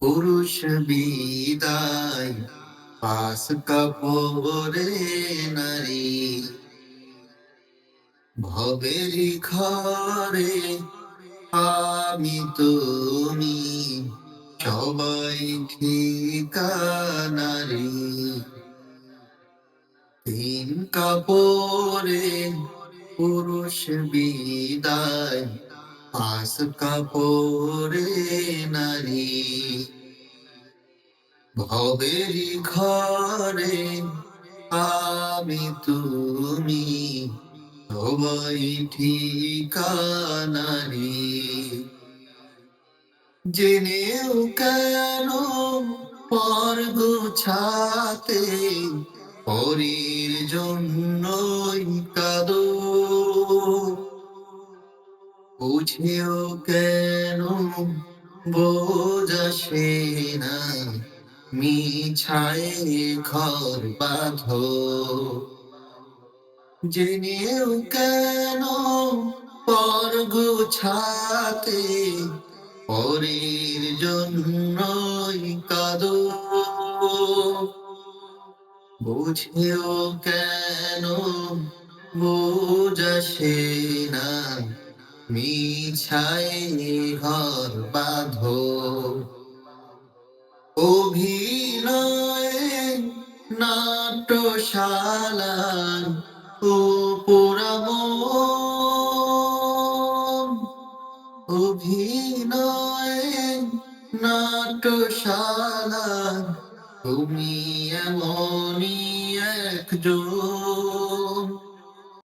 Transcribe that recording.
পুরুষ বিদায় পাস কাপড়ে নারী ভবেরি ঘরে আমি তুমি সবাই ঠিকানারি তিন কাপড়ে পুরুষ বিদায় পাস কাপড়ে নারী ভবেরি ঘরে আমি তুমি সবাই ঠিকানারি জেনেও কেন পর গোছাতে পরের জন্যই কাঁদো বুঝেও কেন বোঝাসে না মিছায় ঘর বাঁধো জেনেও কেন পর গোছাতে পরের জন্যই কাঁদো বুঝেও কেন বোঝাসে না মিছায় ঘর বাঁধো অভিনয়ে নাট্যশালার উপরাম অভিনয়ে নাট্যশালার তুমি এমনই একজন